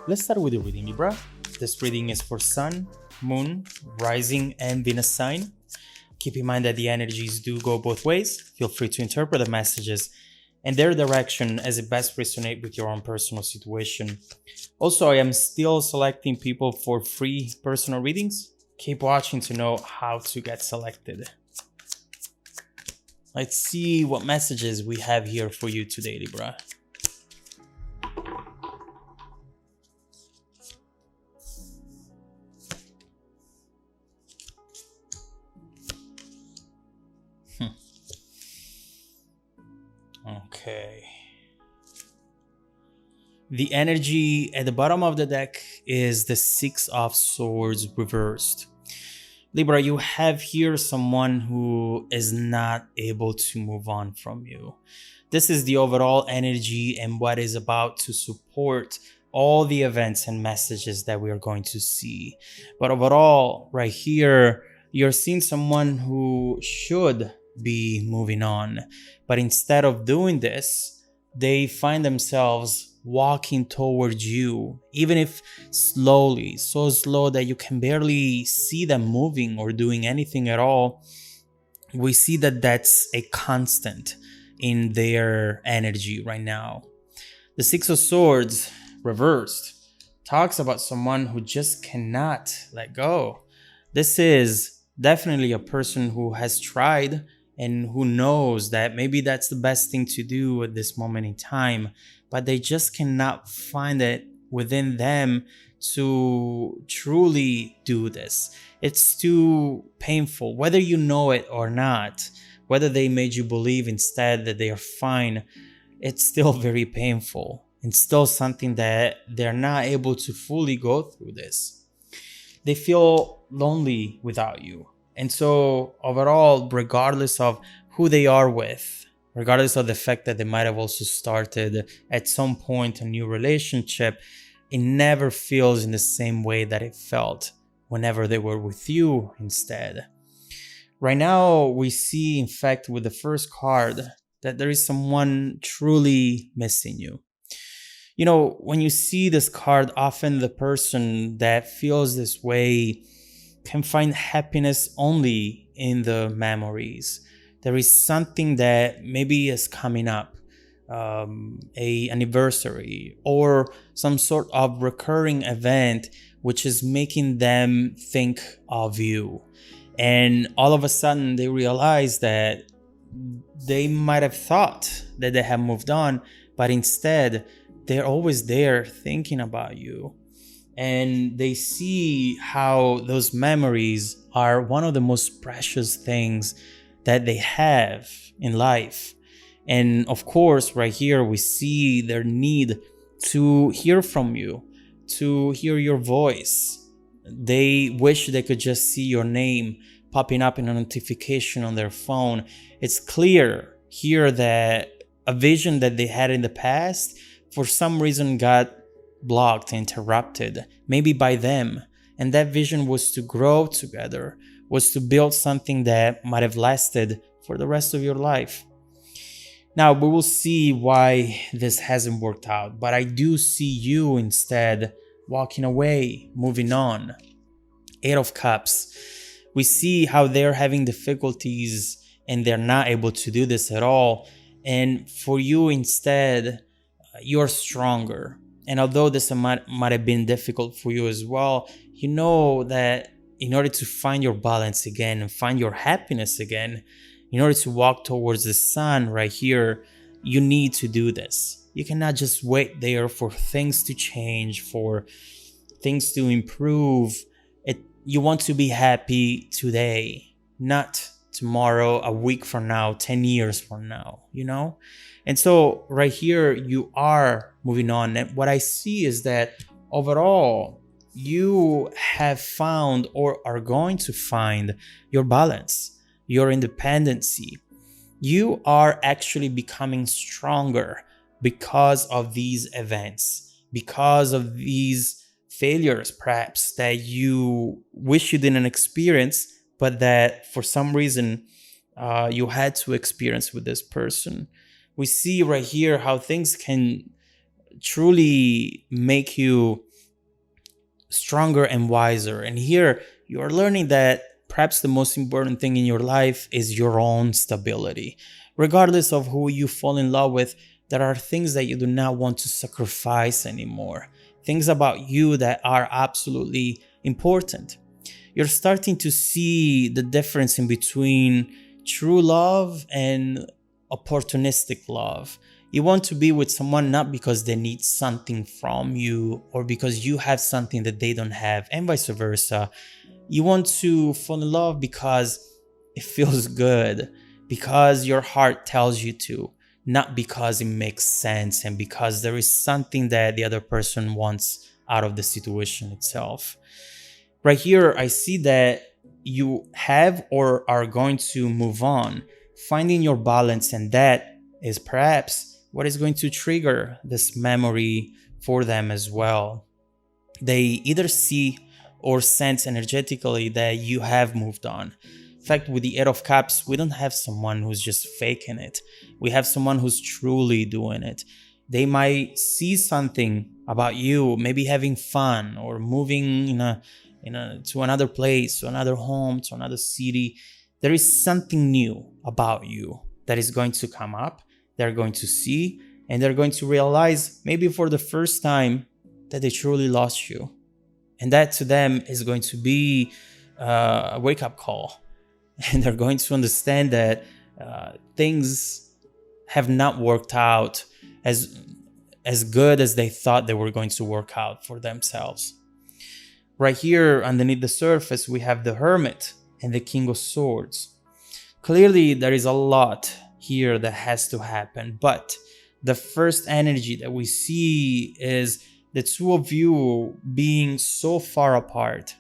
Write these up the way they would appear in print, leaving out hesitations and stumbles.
Let's start with the reading, Libra. This reading is for Sun, Moon, Rising, and Venus sign. Keep in mind that the energies do go both ways. Feel free to interpret the messages and their direction as it best resonate with your own personal situation. Also, I am still selecting people for free personal readings. Keep watching to know how to get selected. Let's see what messages we have here for you today, Libra. Okay. The energy at the bottom of the deck is the Six of Swords reversed. Libra, you have here someone who is not able to move on from you. This is the overall energy and what is about to support all the events and messages that we are going to see. But overall, right here, you're seeing someone who should be moving on. But instead of doing this, they find themselves walking towards you, even if slowly, so slow that you can barely see them moving or doing anything at all. We see that that's a constant in their energy right now. The Six of Swords reversed talks about someone who just cannot let go. This is definitely a person who has tried and who knows that maybe that's the best thing to do at this moment in time, but they just cannot find it within them to truly do this. It's too painful, whether you know it or not, whether they made you believe instead that they are fine, it's still very painful and still something that they're not able to fully go through this. They feel lonely without you. And so overall, regardless of who they are with, regardless of the fact that they might have also started at some point a new relationship, it never feels in the same way that it felt whenever they were with you instead. Right now, we see, in fact, with the first card, that there is someone truly missing you. You know, when you see this card, often the person that feels this way can find happiness only in the memories. There is something that maybe is coming up, a anniversary or some sort of recurring event which is making them think of you. And all of a sudden they realize that they might have thought that they have moved on, but instead they're always there thinking about you. And they see how those memories are one of the most precious things that they have in life. And of course, right here, we see their need to hear from you, to hear your voice. They wish they could just see your name popping up in a notification on their phone. It's clear here that a vision that they had in the past, for some reason, got blocked, interrupted, maybe by them. And that vision was to grow together, was to build something that might have lasted for the rest of your life. Now, we will see why this hasn't worked out, but I do see you instead walking away, moving on. Eight of Cups. We see how they're having difficulties and they're not able to do this at all. And for you instead, you're stronger. And although this might have been difficult for you as well, you know that in order to find your balance again and find your happiness again, in order to walk towards the sun right here, you need to do this. You cannot just wait there for things to change, for things to improve. You want to be happy today, not tomorrow, a week from now, 10 years from now, you know? And so right here, you are moving on. And what I see is that overall, you have found or are going to find your balance, your independency. You are actually becoming stronger because of these events, because of these failures, perhaps, that you wish you didn't experience, but that for some reason you had to experience with this person. We see right here how things can truly make you stronger and wiser. And here you are learning that perhaps the most important thing in your life is your own stability. Regardless of who you fall in love with, there are things that you do not want to sacrifice anymore. Things about you that are absolutely important. You're starting to see the difference in between true love and opportunistic love. You want to be with someone not because they need something from you or because you have something that they don't have, and vice versa. You want to fall in love because it feels good, because your heart tells you to, not because it makes sense and because there is something that the other person wants out of the situation itself. Right here, I see that you have or are going to move on, finding your balance, and that is perhaps what is going to trigger this memory for them as well. They either see or sense energetically that you have moved on. In fact, with the Eight of Cups, we don't have someone who's just faking it. We have someone who's truly doing it. They might see something about you, maybe having fun or moving to another place, to another home, to another city. There is something new about you that is going to come up. They're going to see, and they're going to realize, maybe for the first time, that they truly lost you. And that to them is going to be a wake-up call. And they're going to understand that things have not worked out as good as they thought they were going to work out for themselves. Right here underneath the surface, we have the Hermit and the King of Swords. Clearly, there is a lot here that has to happen, but the first energy that we see is the two of you being so far apart,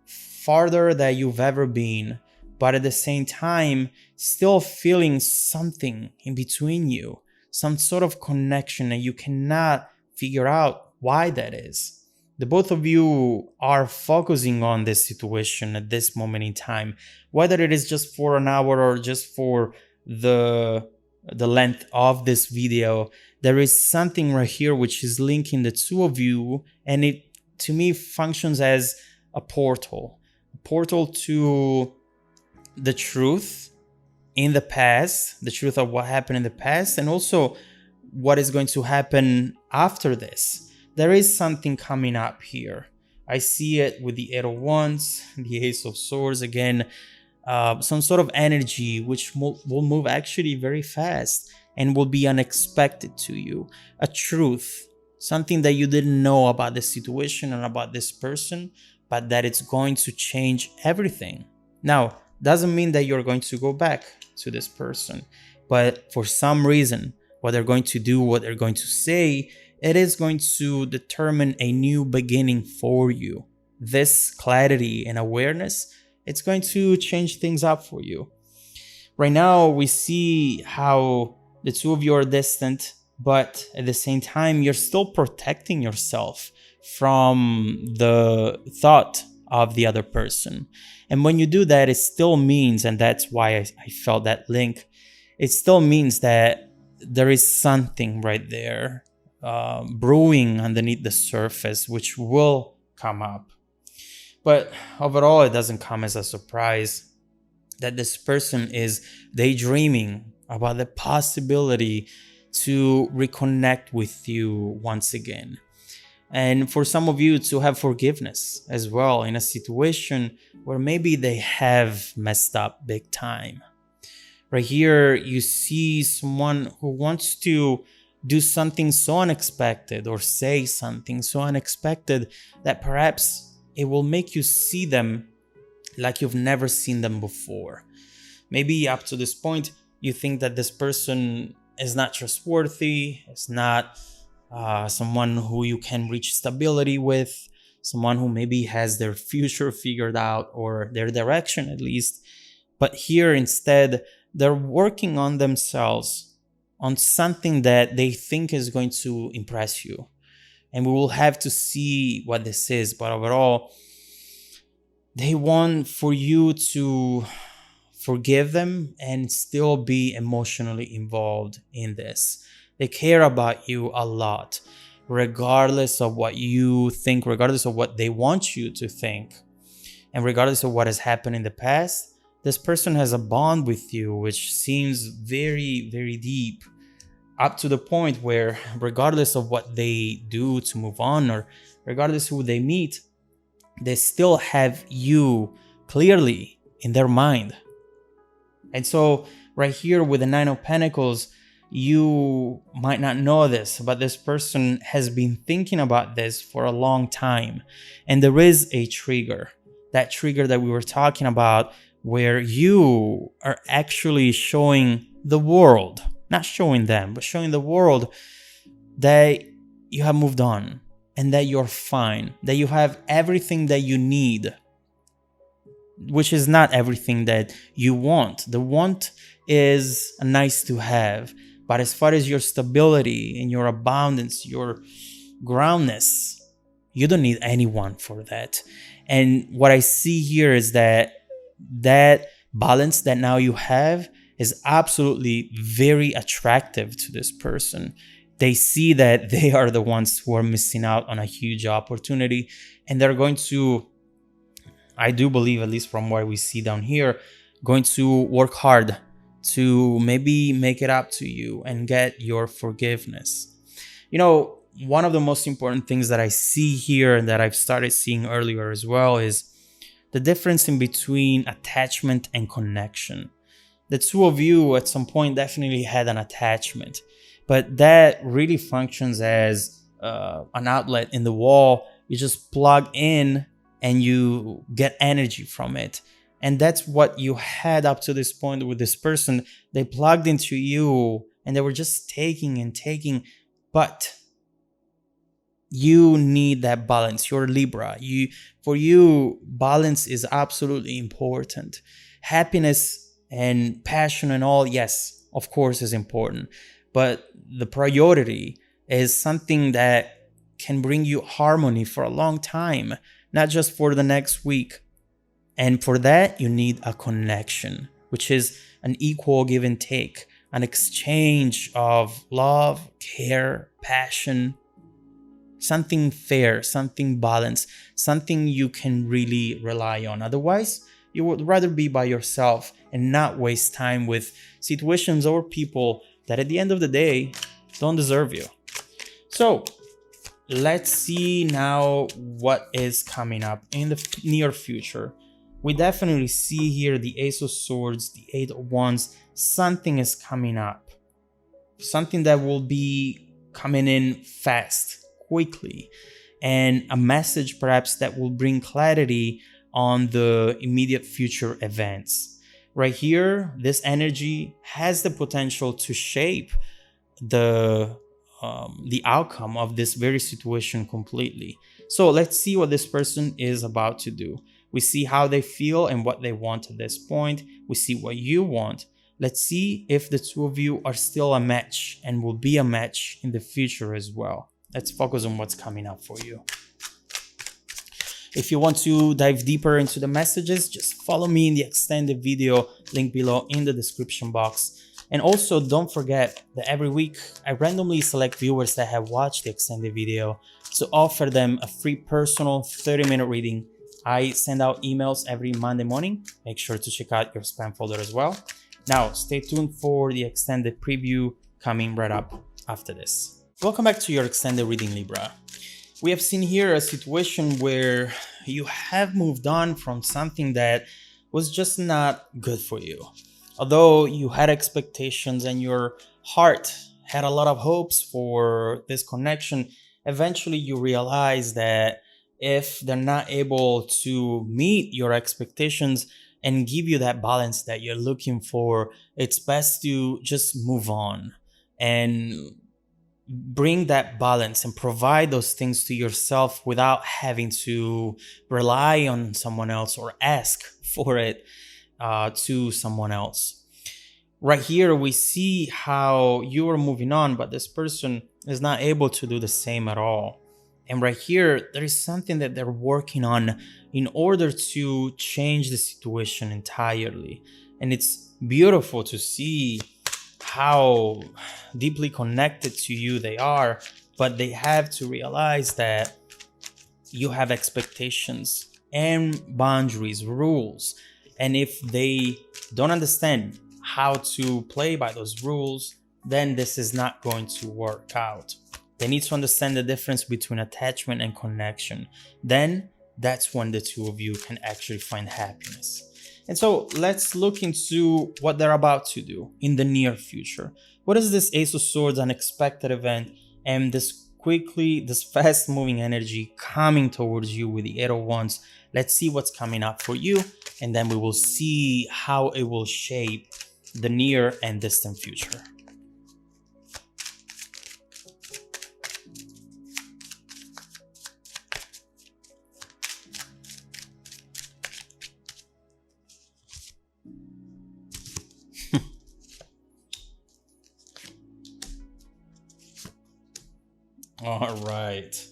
farther than you've ever been, but at the same time, still feeling something in between you, some sort of connection, and you cannot figure out why that is. The both of you are focusing on this situation at this moment in time, whether it is just for an hour or just for the length of this video. There is something right here which is linking the two of you, and it to me functions as a portal to the truth in the past, the truth of what happened in the past, and also what is going to happen after this. There is something coming up here. I see it with the Eight of Wands, the Ace of Swords again, some sort of energy which will move actually very fast and will be unexpected to you. A truth, something that you didn't know about the situation and about this person, but that it's going to change everything. Now, doesn't mean that you're going to go back to this person, but for some reason, what they're going to do, what they're going to say, it is going to determine a new beginning for you. This clarity and awareness, it's going to change things up for you. Right now, we see how the two of you are distant, but at the same time, you're still protecting yourself from the thought of the other person. And when you do that, it still means, and that's why I felt that link, it still means that there is something right there brewing underneath the surface, which will come up. But overall, it doesn't come as a surprise that this person is daydreaming about the possibility to reconnect with you once again. And for some of you to have forgiveness as well in a situation where maybe they have messed up big time. Right here, you see someone who wants to do something so unexpected or say something so unexpected that perhaps it will make you see them like you've never seen them before. Maybe up to this point, you think that this person is not trustworthy, is not someone who you can reach stability with, someone who maybe has their future figured out or their direction at least. But here instead, they're working on themselves, on something that they think is going to impress you. And we will have to see what this is. But overall, they want for you to forgive them and still be emotionally involved in this. They care about you a lot. regardless of what you think, regardless of what they want you to think, and regardless of what has happened in the past, this person has a bond with you which seems very, very deep, up to the point where regardless of what they do to move on, or regardless who they meet, they still have you clearly in their mind. And so right here with the Nine of Pentacles, you might not know this, but this person has been thinking about this for a long time. And there is a trigger, that trigger that we were talking about, where you are actually showing the world, not showing them, but showing the world that you have moved on and that you're fine, that you have everything that you need, which is not everything that you want. The want is a nice to have, but as far as your stability and your abundance, your groundness, you don't need anyone for that. And what I see here is that balance that now you have is absolutely very attractive to this person. They see that they are the ones who are missing out on a huge opportunity, and they're going to, I do believe, at least from what we see down here, going to work hard to maybe make it up to you and get your forgiveness. You know, one of the most important things that I see here and that I've started seeing earlier as well is the difference in between attachment and connection. The two of you at some point definitely had an attachment, but that really functions as an outlet in the wall. You just plug in and you get energy from it. And that's what you had up to this point with this person. They plugged into you and they were just taking and taking, but you need that balance. You're Libra. For you, balance is absolutely important. Happiness and passion and all, yes, of course, is important. But the priority is something that can bring you harmony for a long time, not just for the next week. And for that, you need a connection, which is an equal give and take, an exchange of love, care, passion, something fair, something balanced, something you can really rely on. Otherwise, you would rather be by yourself and not waste time with situations or people that at the end of the day don't deserve you. So let's see now what is coming up in the near future. We definitely see here the Ace of Swords, the Eight of Wands. Something is coming up. Something that will be coming in fast, quickly. And a message perhaps that will bring clarity on the immediate future events. Right here, this energy has the potential to shape the outcome of this very situation completely. So let's see what this person is about to do. We see how they feel and what they want at this point. We see what you want. Let's see if the two of you are still a match and will be a match in the future as well. Let's focus on what's coming up for you. If you want to dive deeper into the messages, just follow me in the extended video link below in the description box. And also don't forget that every week I randomly select viewers that have watched the extended video to offer them a free personal 30-minute reading. I send out emails every Monday morning. Make sure to check out your spam folder as well. Now, stay tuned for the extended preview coming right up after this. Welcome back to your extended reading, Libra. We have seen here a situation where you have moved on from something that was just not good for you. Although you had expectations and your heart had a lot of hopes for this connection, eventually you realize that if they're not able to meet your expectations and give you that balance that you're looking for, it's best to just move on and bring that balance and provide those things to yourself without having to rely on someone else or ask for it to someone else. Right here, we see how you are moving on, but this person is not able to do the same at all. And right here, there is something that they're working on in order to change the situation entirely. And it's beautiful to see how deeply connected to you they are, but they have to realize that you have expectations and boundaries, rules. And if they don't understand how to play by those rules, then this is not going to work out. They need to understand the difference between attachment and connection. Then that's when the two of you can actually find happiness. And so let's look into what they're about to do in the near future. What is this Ace of Swords unexpected event and this fast moving energy coming towards you with the Eight of Wands? Let's see what's coming up for you, and then we will see how it will shape the near and distant future. All right.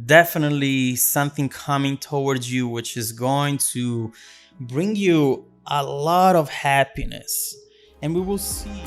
Definitely something coming towards you, which is going to bring you a lot of happiness. And we will see.